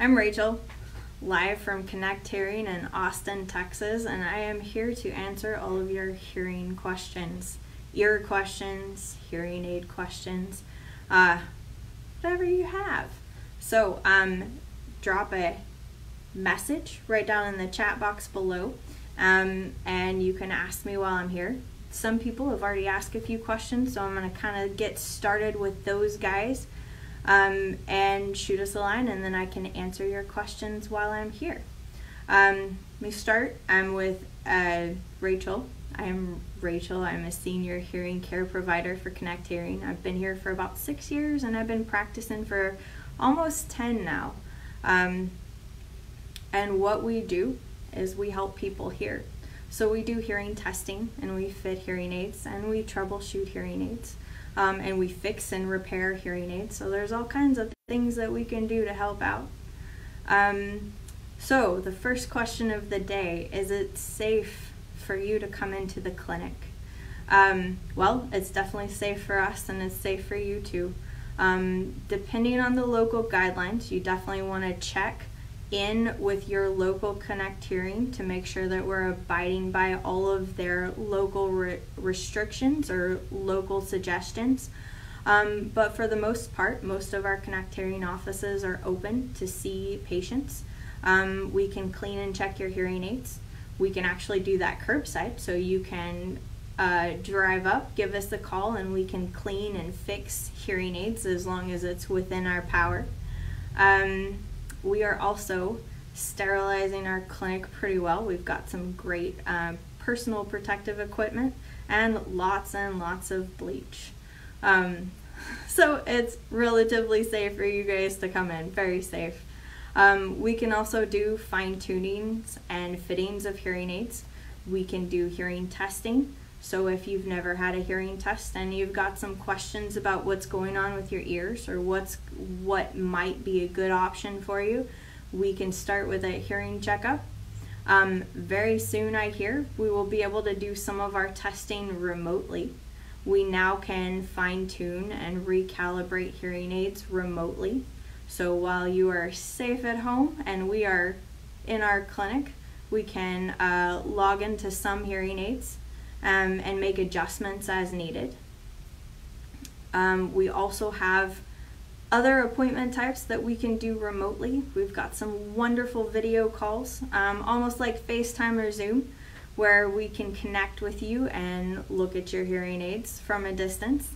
I'm Rachel, live from Connect Hearing in Austin, Texas, and I am here to answer all of your hearing questions, ear questions, hearing aid questions, whatever you have. So drop a message right down in the chat box below, and you can ask me while I'm here. Some people have already asked a few questions, so I'm going to kind of get started with those guys. And shoot us a line, and then I can answer your questions while I'm here. Let me start. I'm with Rachel. I'm Rachel. I'm a senior hearing care provider for Connect Hearing. I've been here for about 6 years, and I've been practicing for almost 10 now. And what we do is we help people hear. So we do hearing testing, and we fit hearing aids, and we troubleshoot hearing aids. And we fix and repair hearing aids. So there's all kinds of things that we can do to help out. So the first question of the day, is it safe for you to come into the clinic? Well, it's definitely safe for us, and it's safe for you too. Depending on the local guidelines, you definitely want to check in with your local Connect Hearing to make sure that we're abiding by all of their local restrictions or local suggestions. But for the most part, most of our Connect Hearing offices are open to see patients. We can clean and check your hearing aids. We can actually do that curbside, so you can drive up, give us a call, and we can clean and fix hearing aids as long as it's within our power. We are also sterilizing our clinic pretty well. We've got some great personal protective equipment and lots of bleach. So it's relatively safe for you guys to come in, very safe. We can also do fine tunings and fittings of hearing aids. We can do hearing testing. So if you've never had a hearing test and you've got some questions about what's going on with your ears or what might be a good option for you, we can start with a hearing checkup. Very soon, I hear, we will be able to do some of our testing remotely. We now can fine-tune and recalibrate hearing aids remotely. So while you are safe at home and we are in our clinic, we can log into some hearing aids and make adjustments as needed. We also have other appointment types that we can do remotely. We've got some wonderful video calls, almost like FaceTime or Zoom, where we can connect with you and look at your hearing aids from a distance,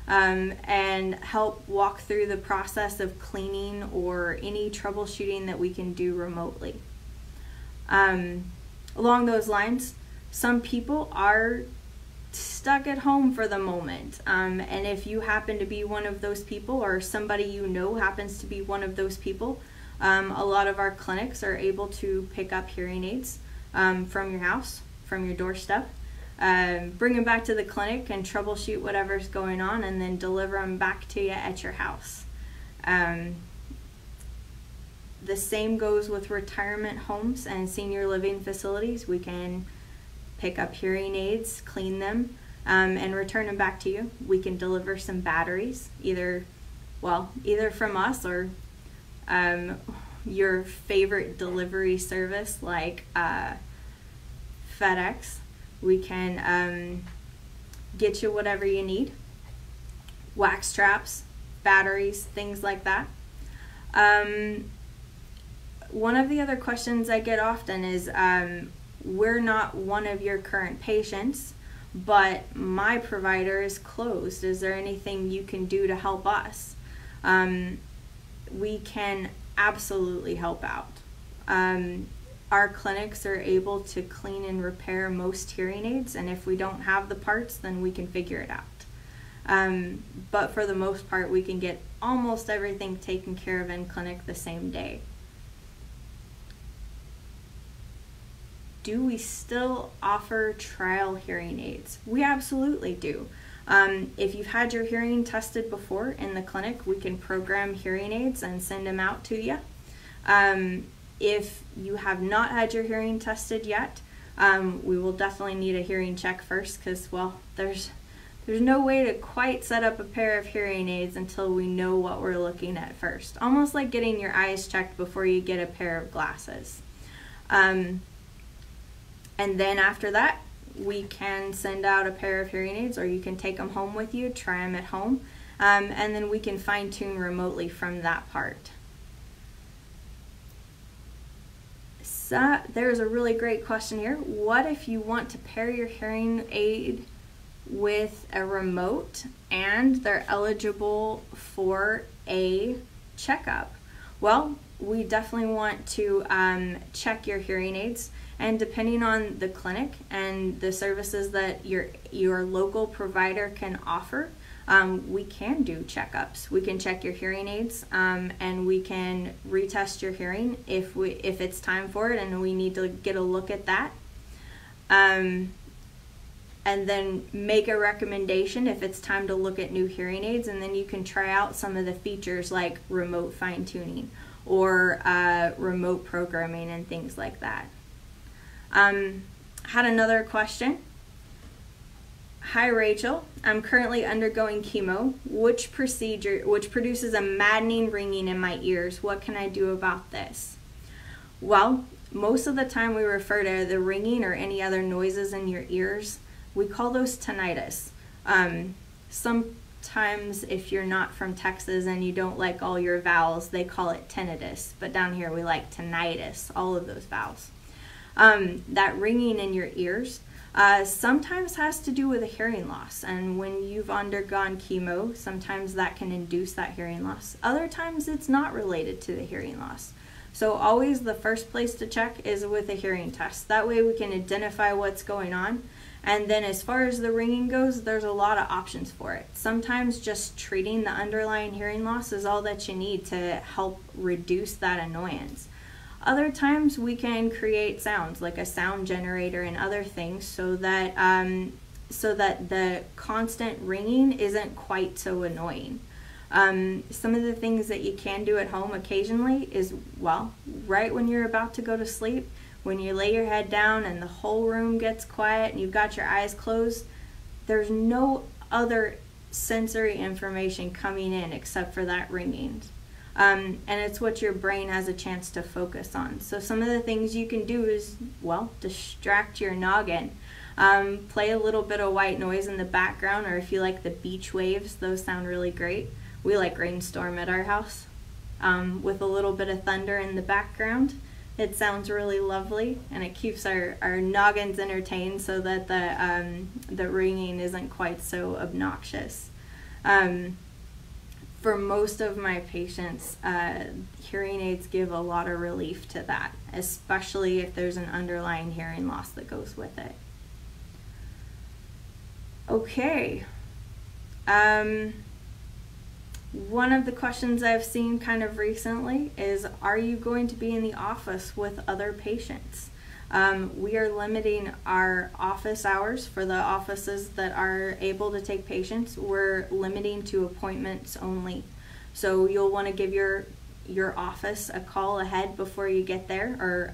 and help walk through the process of cleaning or any troubleshooting that we can do remotely. Along those lines, some people are stuck at home for the moment, and if you happen to be one of those people, or somebody you know happens to be one of those people, a lot of our clinics are able to pick up hearing aids from your house, from your doorstep, bring them back to the clinic and troubleshoot whatever's going on, and then deliver them back to you at your house. The same goes with retirement homes and senior living facilities. We can pick up hearing aids, clean them, and return them back to you. We can deliver some batteries, either from us or your favorite delivery service like FedEx. We can get you whatever you need. Wax straps, batteries, things like that. One of the other questions I get often is, we're not one of your current patients, but my provider is closed. Is there anything you can do to help us? We can absolutely help out. Our clinics are able to clean and repair most hearing aids, and if we don't have the parts, then we can figure it out. But for the most part, we can get almost everything taken care of in clinic the same day. Do we still offer trial hearing aids? We absolutely do. If you've had your hearing tested before in the clinic, we can program hearing aids and send them out to you. If you have not had your hearing tested yet, we will definitely need a hearing check first, because, well, there's there's no way to quite set up a pair of hearing aids until we know what we're looking at first. Almost like getting your eyes checked before you get a pair of glasses. And then after that, we can send out a pair of hearing aids, or you can take them home with you, try them at home, and then we can fine-tune remotely from that part. So there's a really great question here. What if you want to pair your hearing aid with a remote and they're eligible for a checkup? Well, we definitely want to check your hearing aids, and depending on the clinic and the services that your local provider can offer, we can do checkups. We can check your hearing aids, and we can retest your hearing if it's time for it and we need to get a look at that. And then make a recommendation if it's time to look at new hearing aids, and then you can try out some of the features like remote fine-tuning or remote programming and things like that. Had another question. Hi Rachel, I'm currently undergoing chemo, which produces a maddening ringing in my ears. What can I do about this? Well, most of the time we refer to the ringing or any other noises in your ears, we call those tinnitus. Sometimes if you're not from Texas and you don't like all your vowels, they call it tinnitus, but down here we like tinnitus, all of those vowels. That ringing in your ears sometimes has to do with a hearing loss, and when you've undergone chemo, sometimes that can induce that hearing loss. Other times it's not related to the hearing loss. So always the first place to check is with a hearing test. That way we can identify what's going on. And then as far as the ringing goes, there's a lot of options for it. Sometimes just treating the underlying hearing loss is all that you need to help reduce that annoyance. Other times we can create sounds like a sound generator and other things so that the constant ringing isn't quite so annoying. Some of the things that you can do at home occasionally is, well, right when you're about to go to sleep, when you lay your head down and the whole room gets quiet and you've got your eyes closed, there's no other sensory information coming in except for that ringing. And it's what your brain has a chance to focus on. So some of the things you can do is, well, distract your noggin. Play a little bit of white noise in the background, or if you like the beach waves, those sound really great. We like rainstorm at our house with a little bit of thunder in the background. It sounds really lovely, and it keeps our noggins entertained so that the ringing isn't quite so obnoxious. For most of my patients, hearing aids give a lot of relief to that, especially if there's an underlying hearing loss that goes with it. Okay. One of the questions I've seen kind of recently is, are you going to be in the office with other patients? We are limiting our office hours for the offices that are able to take patients. We're limiting to appointments only. So you'll want to give your office a call ahead before you get there, or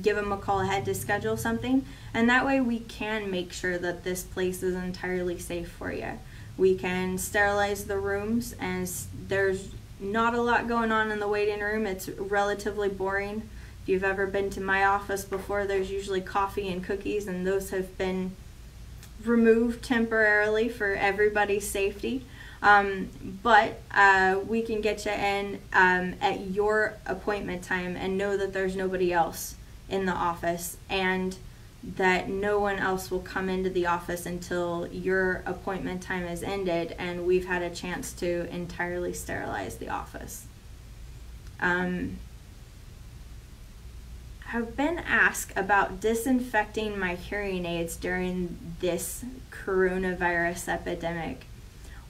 give them a call ahead to schedule something. And that way we can make sure that this place is entirely safe for you. We can sterilize the rooms, and there's not a lot going on in the waiting room. It's relatively boring. If you've ever been to my office before, there's usually coffee and cookies, and those have been removed temporarily for everybody's safety. But we can get you in at your appointment time and know that there's nobody else in the office, and that no one else will come into the office until your appointment time is ended and we've had a chance to entirely sterilize the office. I've been asked about disinfecting my hearing aids during this coronavirus epidemic.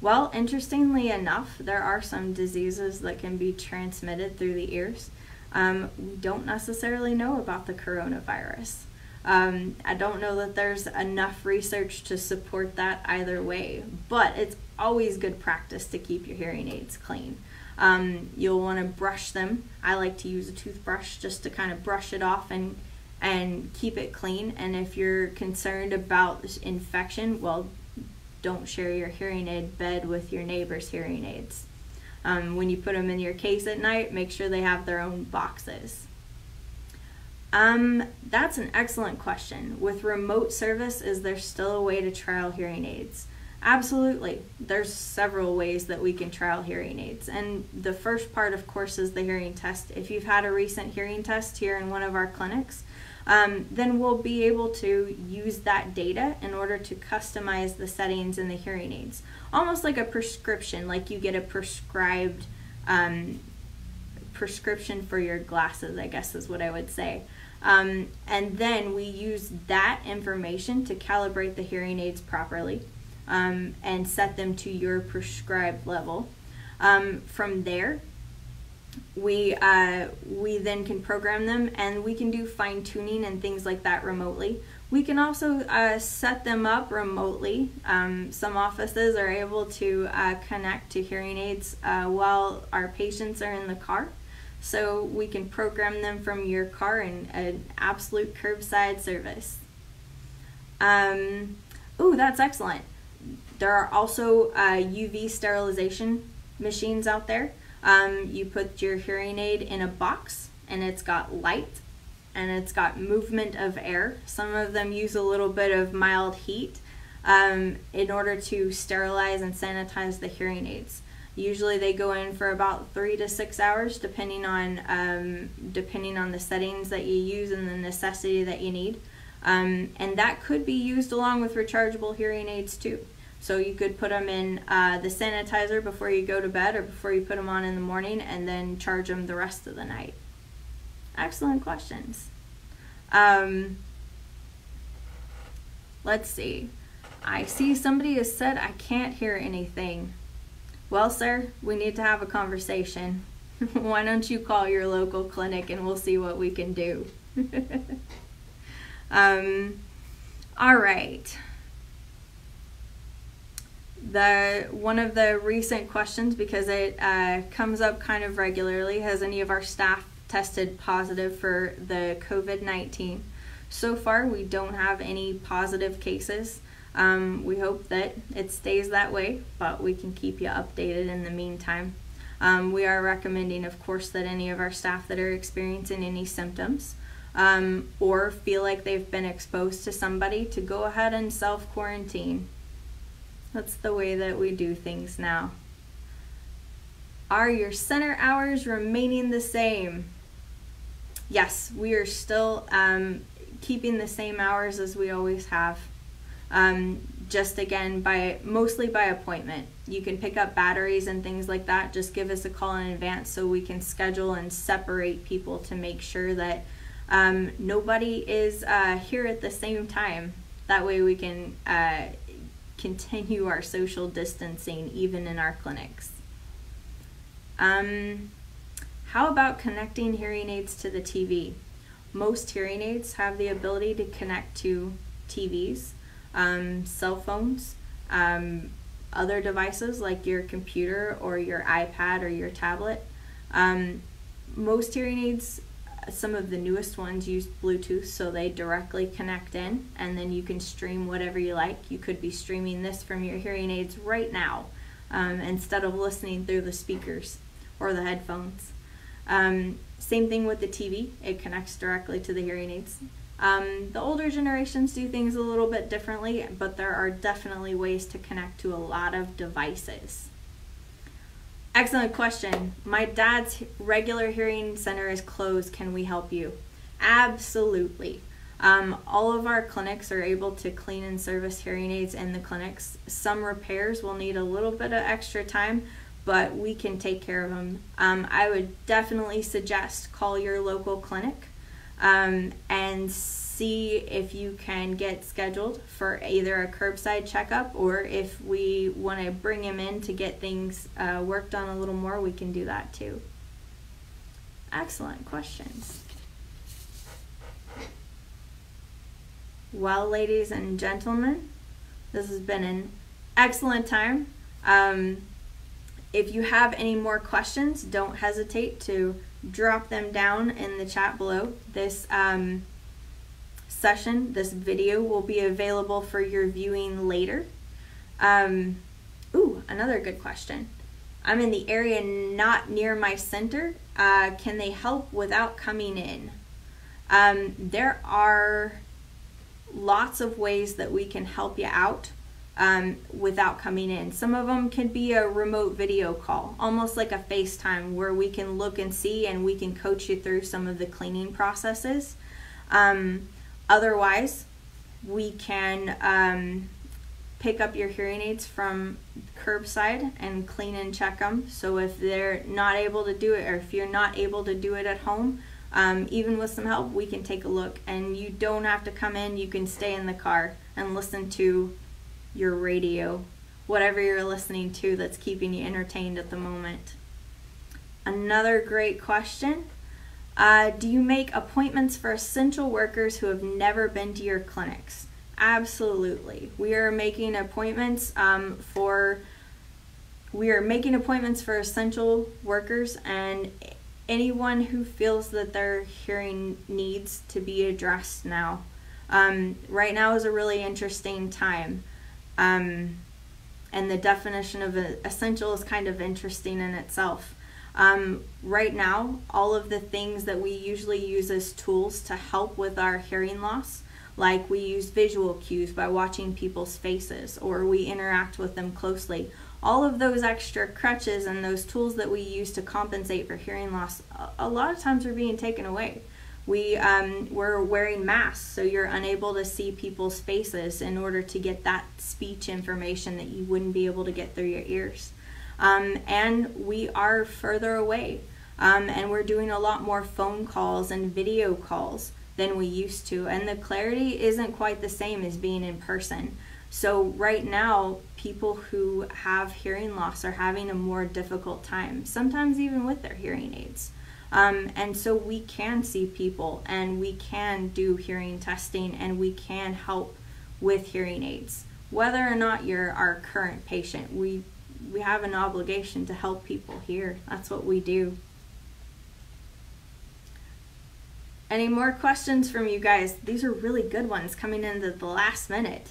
Well, interestingly enough, there are some diseases that can be transmitted through the ears. We don't necessarily know about the coronavirus. I don't know that there's enough research to support that either way, but it's always good practice to keep your hearing aids clean. You'll want to brush them. I like to use a toothbrush just to kind of brush it off and keep it clean. And if you're concerned about infection, well, don't share your hearing aid bed with your neighbor's hearing aids. When you put them in your case at night, make sure they have their own boxes. That's an excellent question. With remote service, is there still a way to trial hearing aids? Absolutely. There's several ways that we can trial hearing aids. And the first part, of course, is the hearing test. If you've had a recent hearing test here in one of our clinics, then we'll be able to use that data in order to customize the settings in the hearing aids. Almost like a prescription, like you get a prescribed prescription for your glasses, I guess is what I would say. And then we use that information to calibrate the hearing aids properly and set them to your prescribed level. From there, we then can program them, and we can do fine-tuning and things like that remotely. We can also set them up remotely. Some offices are able to connect to hearing aids while our patients are in the car. So we can program them from your car in an absolute curbside service. Ooh, that's excellent. There are also UV sterilization machines out there. You put your hearing aid in a box, and it's got light, and it's got movement of air. Some of them use a little bit of mild heat in order to sterilize and sanitize the hearing aids. Usually they go in for about 3 to 6 hours, depending on the settings that you use and the necessity that you need. And that could be used along with rechargeable hearing aids too. So you could put them in the sanitizer before you go to bed or before you put them on in the morning, and then charge them the rest of the night. Excellent questions. Let's see. I see somebody has said, I can't hear anything. Well, sir, we need to have a conversation. Why don't you call your local clinic and we'll see what we can do. All right. One of the recent questions, because it comes up kind of regularly, has any of our staff tested positive for the COVID-19? So far, we don't have any positive cases. We hope that it stays that way, but we can keep you updated in the meantime. We are recommending, of course, that any of our staff that are experiencing any symptoms or feel like they've been exposed to somebody to go ahead and self-quarantine. That's the way that we do things now. Are your center hours remaining the same? Yes, we are still keeping the same hours as we always have. Just again, mostly by appointment. You can pick up batteries and things like that. Just give us a call in advance so we can schedule and separate people to make sure that nobody is here at the same time. That way we can continue our social distancing even in our clinics. How about connecting hearing aids to the TV? Most hearing aids have the ability to connect to TVs, cell phones, other devices like your computer or your iPad or your tablet. Most hearing aids, some of the newest ones, use Bluetooth, so they directly connect in, and then you can stream whatever you like. You could be streaming this from your hearing aids right now instead of listening through the speakers or the headphones. Same thing with the TV. It connects directly to the hearing aids. The older generations do things a little bit differently, but there are definitely ways to connect to a lot of devices. Excellent question. My dad's regular hearing center is closed. Can we help you? Absolutely. All of our clinics are able to clean and service hearing aids in the clinics. Some repairs will need a little bit of extra time, but we can take care of them. I would definitely suggest call your local clinic and see if you can get scheduled for either a curbside checkup, or if we want to bring him in to get things worked on a little more, we can do that too. Excellent questions. Well, ladies and gentlemen, this has been an excellent time. If you have any more questions, don't hesitate to drop them down in the chat below. This session, this video, will be available for your viewing later. Another good question. I'm in the area not near my center. Can they help without coming in? There are lots of ways that we can help you out without coming in. Some of them can be a remote video call, almost like a FaceTime, where we can look and see and we can coach you through some of the cleaning processes. Otherwise, we can pick up your hearing aids from curbside and clean and check them. So if they're not able to do it, or if you're not able to do it at home, even with some help, we can take a look. And you don't have to come in. You can stay in the car and listen to your radio, whatever you're listening to that's keeping you entertained at the moment. Another great question. Do you make appointments for essential workers who have never been to your clinics? Absolutely. We are making appointments for essential workers and anyone who feels that their hearing needs to be addressed now. Right now is a really interesting time. And the definition of essential is kind of interesting in itself. Right now, all of the things that we usually use as tools to help with our hearing loss, like we use visual cues by watching people's faces, or we interact with them closely. All of those extra crutches and those tools that we use to compensate for hearing loss, a lot of times are being taken away. We're wearing masks, so you're unable to see people's faces in order to get that speech information that you wouldn't be able to get through your ears. And we are further away, and we're doing a lot more phone calls and video calls than we used to, and the clarity isn't quite the same as being in person. So right now, people who have hearing loss are having a more difficult time, sometimes even with their hearing aids. And so we can see people, and we can do hearing testing, and we can help with hearing aids. Whether or not you're our current patient, we have an obligation to help people hear. That's what we do. Any more questions from you guys? These are really good ones coming into the last minute.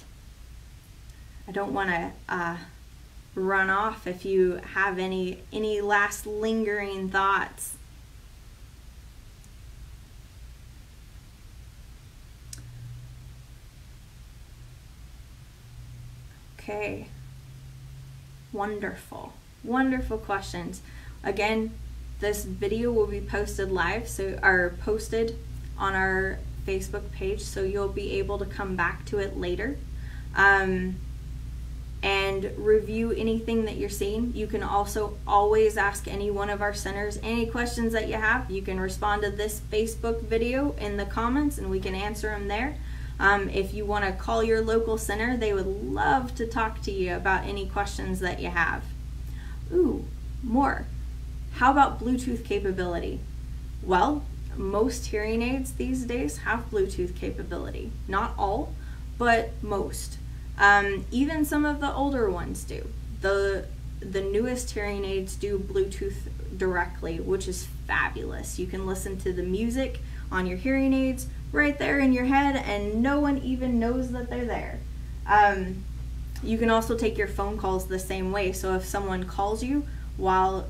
I don't want to run off if you have any last lingering thoughts. Okay. Wonderful. Wonderful questions. Again, this video will be posted live, posted on our Facebook page, so you'll be able to come back to it later and review anything that you're seeing. You can also always ask any one of our centers any questions that you have. You can respond to this Facebook video in the comments and we can answer them there. If you want to call your local center, they would love to talk to you about any questions that you have. More. How about Bluetooth capability? Well, most hearing aids these days have Bluetooth capability. Not all, but most. Even some of the older ones do. The newest hearing aids do Bluetooth directly, which is fabulous. You can listen to the music on your hearing aids right there in your head, and no one even knows that they're there. You can also take your phone calls the same way. So if someone calls you while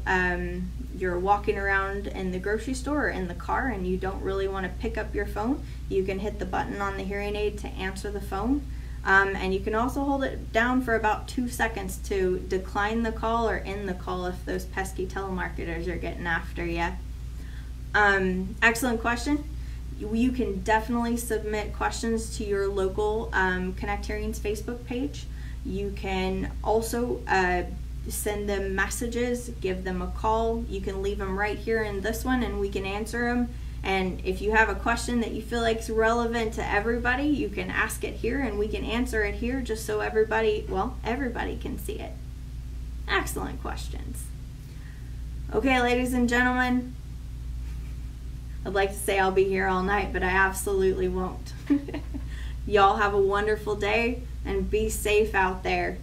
you're walking around in the grocery store or in the car and you don't really want to pick up your phone, you can hit the button on the hearing aid to answer the phone. And you can also hold it down for about 2 seconds to decline the call or end the call if those pesky telemarketers are getting after you. Excellent question. You can definitely submit questions to your local Connect Hearings Facebook page. You can also send them messages, give them a call. You can leave them right here in this one and we can answer them. And if you have a question that you feel like is relevant to everybody, you can ask it here and we can answer it here just so everybody can see it. Excellent questions. Okay, ladies and gentlemen, I'd like to say I'll be here all night, but I absolutely won't. Y'all have a wonderful day and be safe out there.